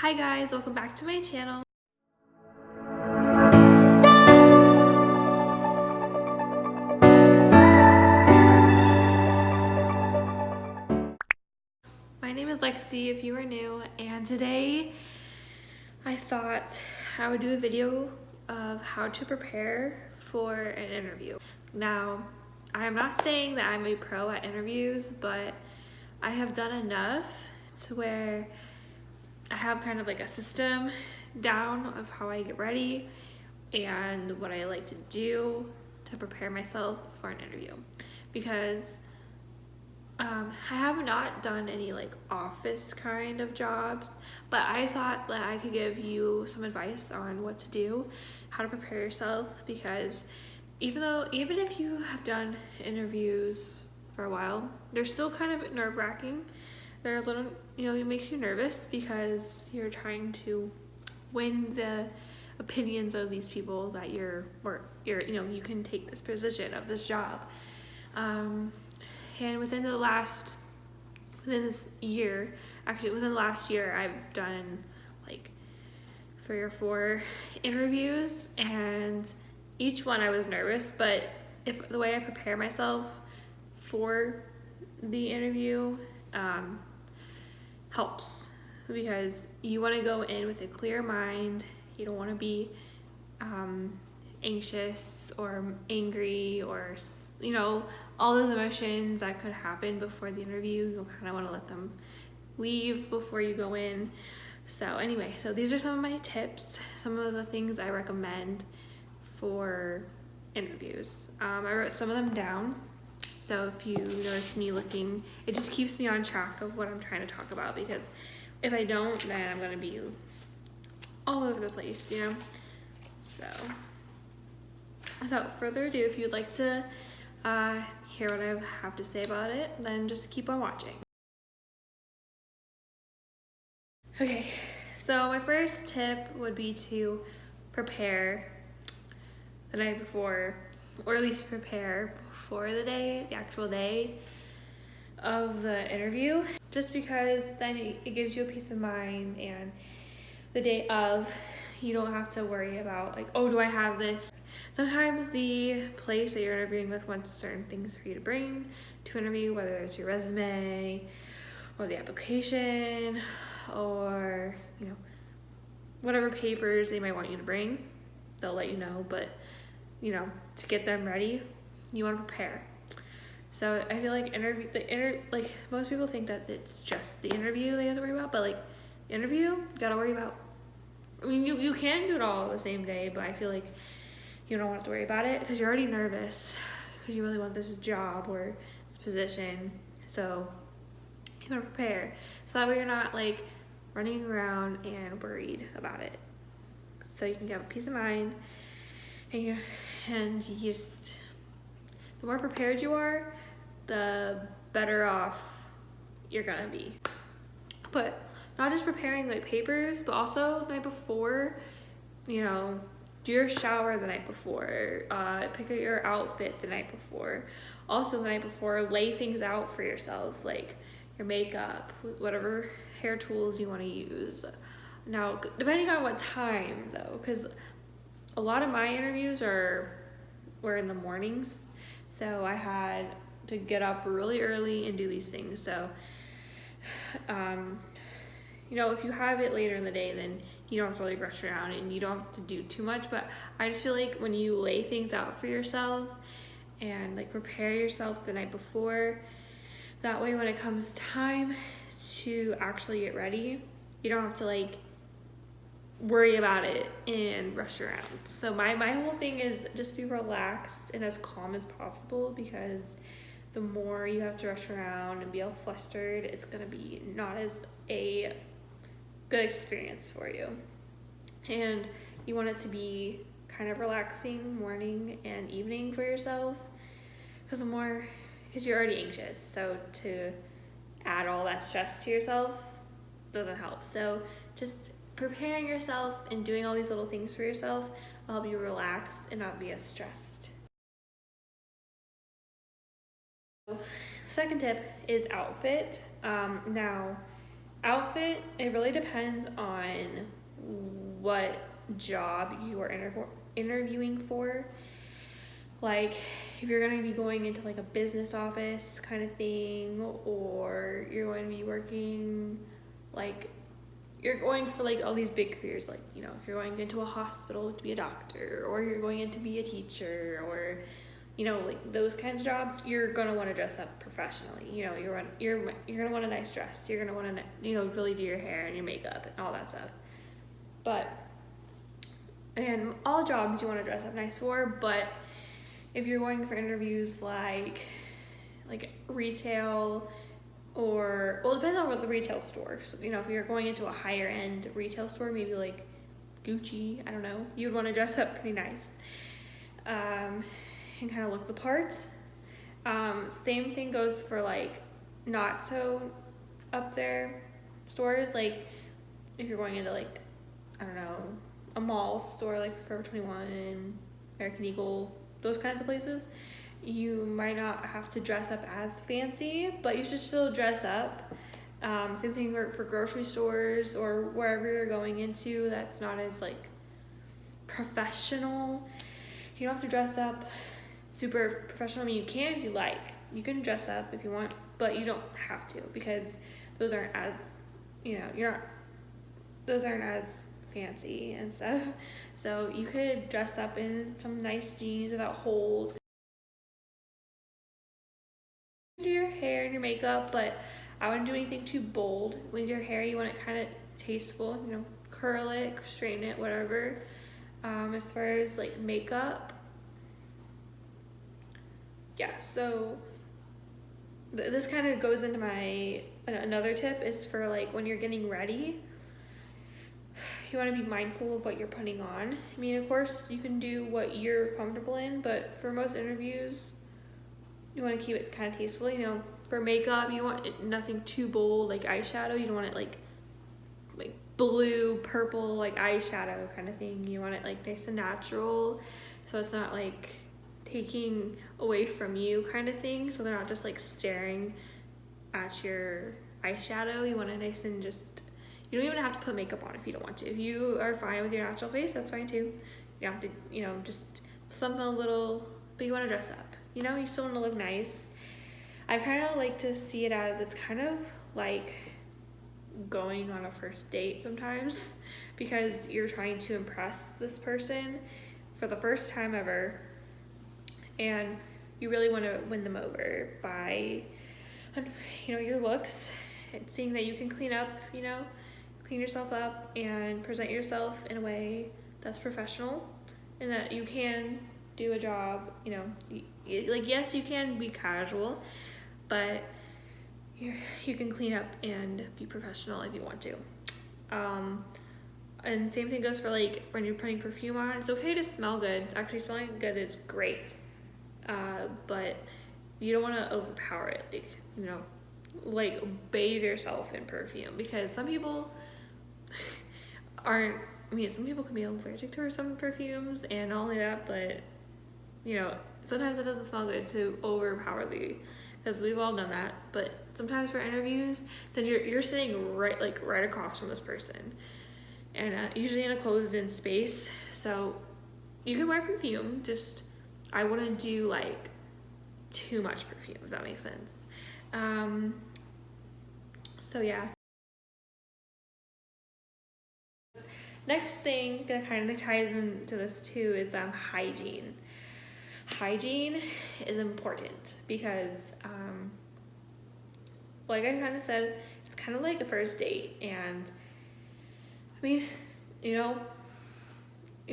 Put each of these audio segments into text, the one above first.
Hi guys, welcome back to my channel. My name is Lexi if you are new, and today I thought I would do a video of how to prepare for an interview. Now, I am not saying that I'm a pro at interviews, but I have done enough to where I have kind of like a system down of how I get ready and what I like to do to prepare myself for an interview, because I have not done any like office kind of jobs, but I thought that I could give you some advice on what to do, how to prepare yourself, because even if you have done interviews for a while, they're still kind of nerve-wracking. They're a little, it makes you nervous because you're trying to win the opinions of these people that you can take this position of this job. And within the last year, I've done like 3 or 4 interviews, and each one I was nervous, but if the way I prepare myself for the interview helps, because you want to go in with a clear mind. You don't want to be anxious or angry or all those emotions that could happen before the interview. You'll kind of want to let them leave before you go in. So anyway, these are some of my tips, some of the things I recommend for interviews. I wrote some of them down, so if you notice me looking, it just keeps me on track of what I'm trying to talk about, because if I don't, then I'm going to be all over the place, So without further ado, if you'd like to hear what I have to say about it, then just keep on watching. Okay, so my first tip would be to prepare the night before, or at least prepare before the actual day of the interview, just because then it gives you a peace of mind, and the day of, you don't have to worry about like, oh, do I have this? Sometimes the place that you're interviewing with wants certain things for you to bring to interview, whether it's your resume or the application or whatever papers they might want you to bring. They'll let you know, but to get them ready, you want to prepare. So I feel like like most people think that it's just the interview they have to worry about, but like the interview, you gotta worry about. I mean, you can do it all the same day, but I feel like you don't have to worry about it because you're already nervous because you really want this job or this position. So you gotta prepare, so that way you're not like running around and worried about it. So you can have a peace of mind, and you just, the more prepared you are, the better off you're gonna be. But not just preparing like papers, but also the night before, do your shower the night before, pick out your outfit the night before. Also the night before, lay things out for yourself, like your makeup, whatever hair tools you want to use. Now, depending on what time though, because a lot of my interviews were in the mornings, so I had to get up really early and do these things. So if you have it later in the day, then you don't have to really rush around and you don't have to do too much. But I just feel like when you lay things out for yourself and like prepare yourself the night before, that way when it comes time to actually get ready, you don't have to like worry about it and rush around. So my whole thing is just be relaxed and as calm as possible, because the more you have to rush around and be all flustered, it's gonna be not as a good experience for you. And you want it to be kind of relaxing morning and evening for yourself, because you're already anxious, so to add all that stress to yourself doesn't help. So just preparing yourself and doing all these little things for yourself will help you relax and not be as stressed. Second tip is outfit. Now, Outfit, it really depends on what job you are interviewing for. Like, if you're going to be going into like a business office kind of thing, or you're going to be working like, you're going for like all these big careers, like, you know, if you're going into a hospital to be a doctor, or you're going in to be a teacher, or, you know, like those kinds of jobs, you're gonna want to dress up professionally. You know, you're gonna want a nice dress. You're gonna want to, you know, really do your hair and your makeup and all that stuff. But, and all jobs you want to dress up nice for. But if you're going for interviews like retail, or, well, it depends on what the retail store. So, you know, if you're going into a higher end retail store, maybe like Gucci, I don't know, you would want to dress up pretty nice, and kind of look the part. Same thing goes for like not so up there stores. Like if you're going into like, I don't know, a mall store like Forever 21, American Eagle, those kinds of places, you might not have to dress up as fancy, but you should still dress up. Same thing for grocery stores or wherever you're going into that's not as like professional. You don't have to dress up super professional. I mean, you can if you like. You can dress up if you want, but you don't have to, because those aren't as, you know, those aren't as fancy and stuff. So you could dress up in some nice jeans without holes. Do your hair and your makeup, but I wouldn't do anything too bold. With your hair, you want it kind of tasteful, you know, curl it, straighten it, whatever. As far as like makeup, yeah, so this kind of goes into my another tip is for like when you're getting ready, you want to be mindful of what you're putting on. I mean, of course, you can do what you're comfortable in, but for most interviews, you want to keep it kind of tasteful. You know, for makeup, you don't want it, nothing too bold, like eyeshadow. You don't want it like blue, purple, like eyeshadow kind of thing. You want it like nice and natural, so it's not like taking away from you kind of thing. So they're not just like staring at your eyeshadow. You want it nice and just, you don't even have to put makeup on if you don't want to. If you are fine with your natural face, that's fine too. You don't have to, you know, just something a little, but you want to dress up. You know, you still want to look nice. I kind of like to see it as it's kind of like going on a first date sometimes, because you're trying to impress this person for the first time ever, and you really want to win them over by, you know, your looks, and seeing that you can clean yourself up and present yourself in a way that's professional, and that you can do a job. You know, like, yes, you can be casual, but you can clean up and be professional if you want to. And same thing goes for like when you're putting perfume on. It's okay to smell good. Actually, smelling good is great, but you don't want to overpower it. Like, you know, like bathe yourself in perfume, because some people aren't. I mean, some people can be allergic to some perfumes, and not only that, but you know, sometimes it doesn't smell good to overpower the, because we've all done that. But sometimes for interviews, since you're sitting right across from this person, and usually in a closed-in space, so you can wear perfume. Just, I wouldn't do like too much perfume, if that makes sense. So yeah. Next thing that kind of ties into this too is hygiene. Hygiene is important because, like I kind of said, it's kind of like a first date, and I mean, you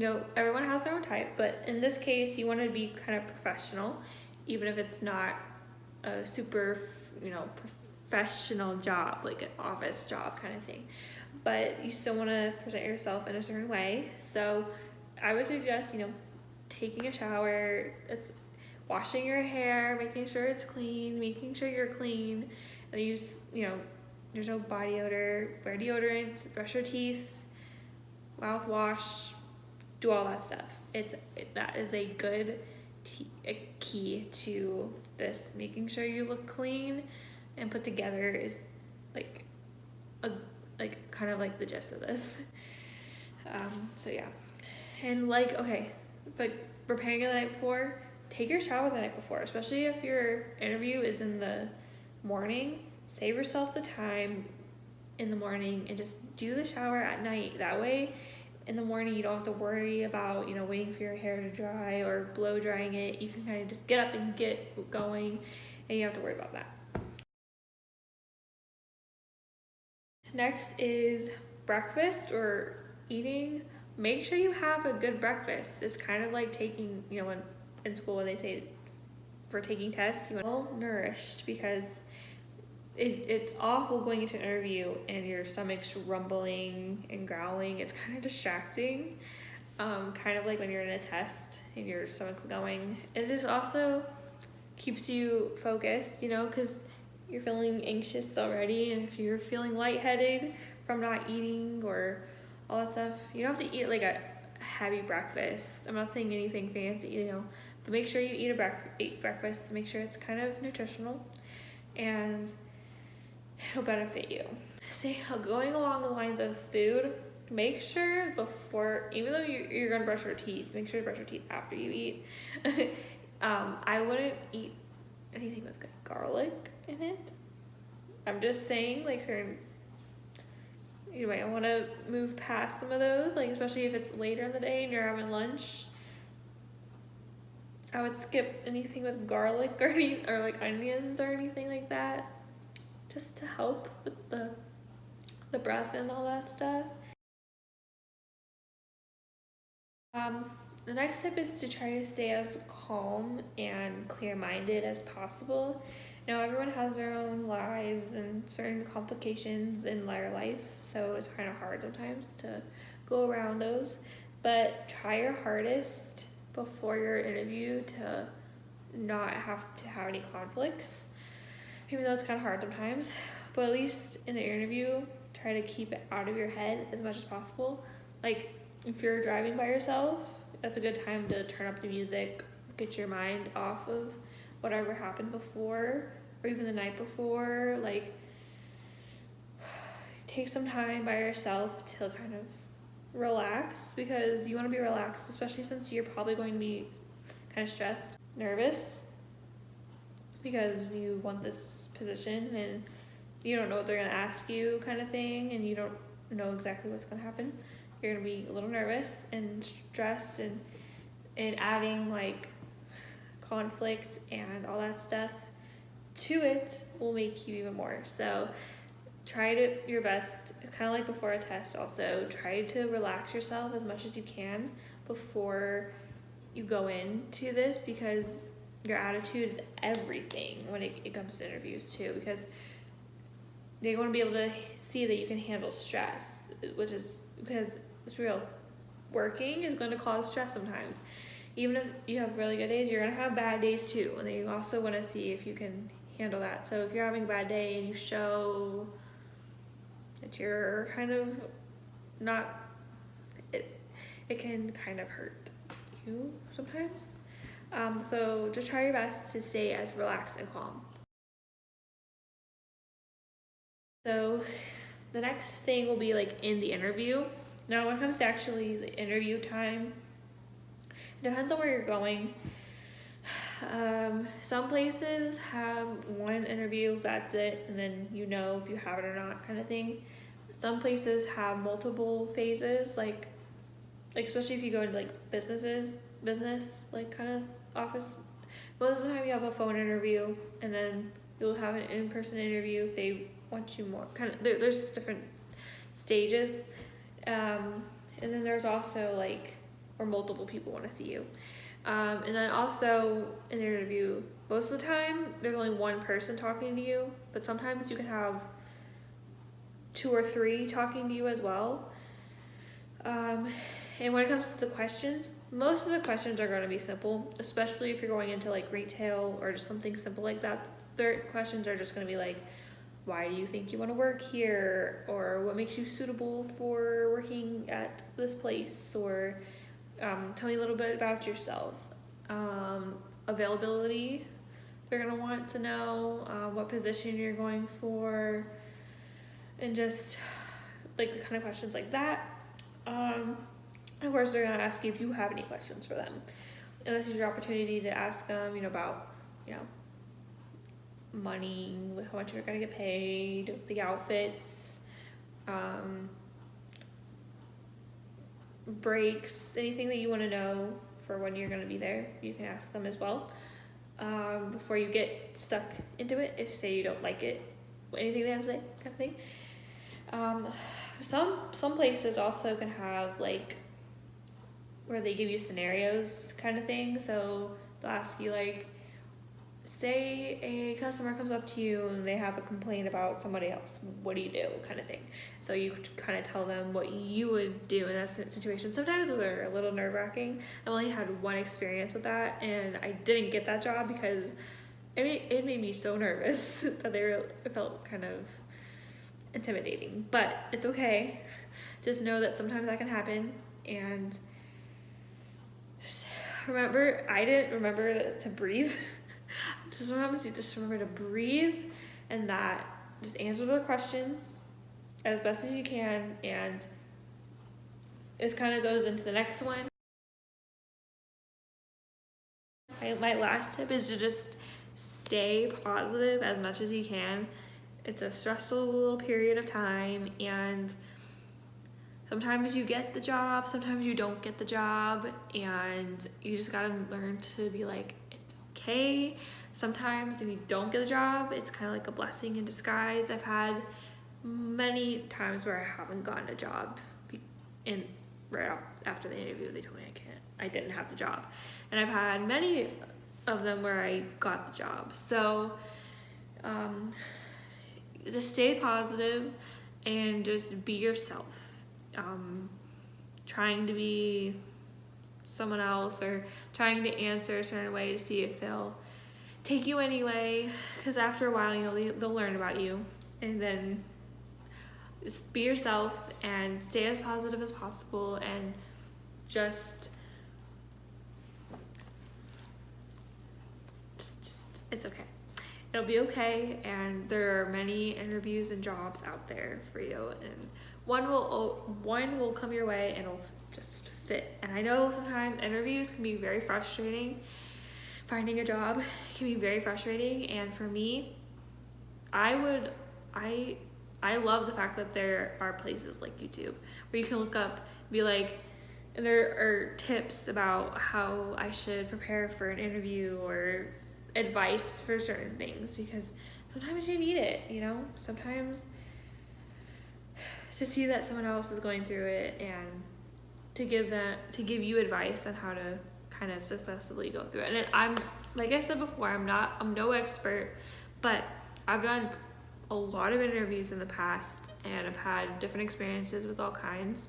know, everyone has their own type, but in this case, you want to be kind of professional, even if it's not a super, you know, professional job, like an office job kind of thing, but you still want to present yourself in a certain way. So I would suggest, you know, taking a shower, it's washing your hair, making sure it's clean, making sure you're clean, and use, you know, there's no body odor, wear deodorant, brush your teeth, mouthwash, do all that stuff. That is a good key to this. Making sure you look clean and put together is like a like kind of like the gist of this. So yeah, and like okay, like preparing the night before, take your shower the night before, especially if your interview is in the morning. Save yourself the time in the morning and just do the shower at night. That way in the morning you don't have to worry about, you know, waiting for your hair to dry or blow drying it. You can kind of just get up and get going, and you don't have to worry about that. Next is breakfast or eating. Make sure you have a good breakfast. It's kind of like taking, you know, in school when they say for taking tests, you want well nourished, because it's awful going into an interview and your stomach's rumbling and growling. It's kind of distracting, kind of like when you're in a test and your stomach's going. It just also keeps you focused, you know, because you're feeling anxious already, and if you're feeling lightheaded from not eating or all that stuff, you don't have to eat like a heavy breakfast. I'm not saying anything fancy, you know, but make sure you eat breakfast to make sure it's kind of nutritional and it'll benefit you. Say, going along the lines of food, make sure before, even though you're gonna brush your teeth, make sure to brush your teeth after you eat. I wouldn't eat anything with garlic in it. I'm just saying, like, certain, you might want to move past some of those, like especially if it's later in the day and you're having lunch. I would skip anything with garlic or like onions or anything like that, just to help with the breath and all that stuff. The next tip is to try to stay as calm and clear-minded as possible. Now, everyone has their own lives and certain complications in their life, so it's kind of hard sometimes to go around those. But try your hardest before your interview to not have to have any conflicts, even though it's kind of hard sometimes. But at least in the interview, try to keep it out of your head as much as possible. Like, if you're driving by yourself, that's a good time to turn up the music, get your mind off of whatever happened before or even the night before. Like, take some time by yourself to kind of relax, because you want to be relaxed, especially since you're probably going to be kind of stressed, nervous, because you want this position and you don't know what they're going to ask you kind of thing, and you don't know exactly what's going to happen. You're going to be a little nervous and stressed, and adding like conflict and all that stuff to it will make you even more. So try your best, kind of like before a test also, try to relax yourself as much as you can before you go into this, because your attitude is everything when it comes to interviews too, because they want to be able to see that you can handle stress, which is, because it's real, working is going to cause stress sometimes. Even if you have really good days, you're going to have bad days too, and they also want to see if you can handle that. So if you're having a bad day and you show that you're kind of not, it can kind of hurt you sometimes. So just try your best to stay as relaxed and calm. So the next thing will be like in the interview. Now when it comes to actually the interview time, it depends on where you're going. Some places have one interview, that's it, and then you know if you have it or not kind of thing. Some places have multiple phases, like especially if you go into like business like kind of office. Most of the time you have a phone interview, and then you'll have an in-person interview if they want you more. Kind of there's different stages, and then there's also like where multiple people want to see you. And then also in the interview, most of the time there's only one person talking to you, but sometimes you can have 2 or 3 talking to you as well. And when it comes to the questions, most of the questions are going to be simple, especially if you're going into like retail or just something simple like that. Their questions are just going to be like, why do you think you want to work here? Or what makes you suitable for working at this place? Or tell me a little bit about yourself. Availability, they're going to want to know what position you're going for. and just like the kind of questions like that. Of course, they're gonna ask you if you have any questions for them, and this is your opportunity to ask them, about, money, how much you're gonna get paid, the outfits, breaks, anything that you want to know for when you're gonna be there. You can ask them as well before you get stuck into it. If say you don't like it, anything they have to say, kind of thing. Some places also can have like where they give you scenarios kind of thing. So they'll ask you like, say a customer comes up to you and they have a complaint about somebody else. What do you do, kind of thing? So you kind of tell them what you would do in that situation. Sometimes they're a little nerve-wracking. I've only had one experience with that, and I didn't get that job because it made me so nervous that it felt kind of intimidating. But it's okay. Just know that sometimes that can happen, and just remember, I didn't remember to breathe. Just remember to breathe, and that just answer the questions as best as you can, and it kind of goes into the next one. My last tip is to just stay positive as much as you can. It's a stressful little period of time, and sometimes you get the job, sometimes you don't get the job, and you just gotta learn to be like, it's okay. Sometimes if you don't get a job, it's kind of like a blessing in disguise. I've had many times where I haven't gotten a job, and right after the interview they told me I didn't have the job, and I've had many of them where I got the job. So just stay positive and just be yourself. Trying to be someone else or trying to answer a certain way to see if they'll take you anyway, because after a while, they'll learn about you. And then just be yourself and stay as positive as possible, and just it's okay. It'll be okay, and there are many interviews and jobs out there for you, and one will come your way and it'll just fit. And I know sometimes interviews can be very frustrating. Finding a job can be very frustrating, and for me, I love the fact that there are places like YouTube where you can look up, be like, and there are tips about how I should prepare for an interview or advice for certain things, because sometimes you need it, sometimes to see that someone else is going through it, and to give you advice on how to kind of successfully go through it. And I'm, like I said before, I'm no expert, but I've done a lot of interviews in the past, and I've had different experiences with all kinds.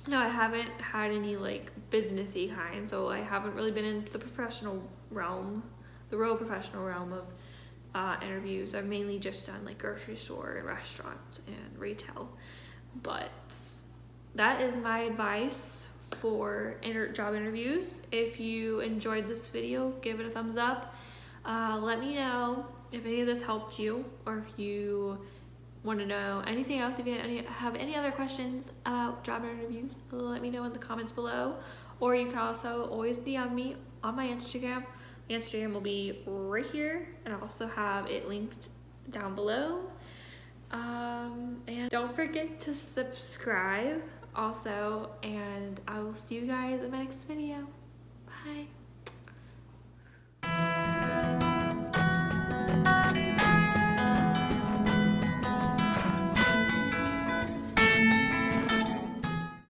No, I haven't had any like businessy kind, so I haven't really been in the professional realm, the real professional realm of interviews. I've mainly just done like grocery store and restaurants and retail. But that is my advice for job interviews. If you enjoyed this video, give it a thumbs up. Let me know if any of this helped you, or if you want to know anything else. If you have any other questions about job interviews, let me know in the comments below, or you can also always DM me on my Instagram. My Instagram will be right here, and I also have it linked down below. And don't forget to subscribe also, and I will see you guys in my next video. Bye.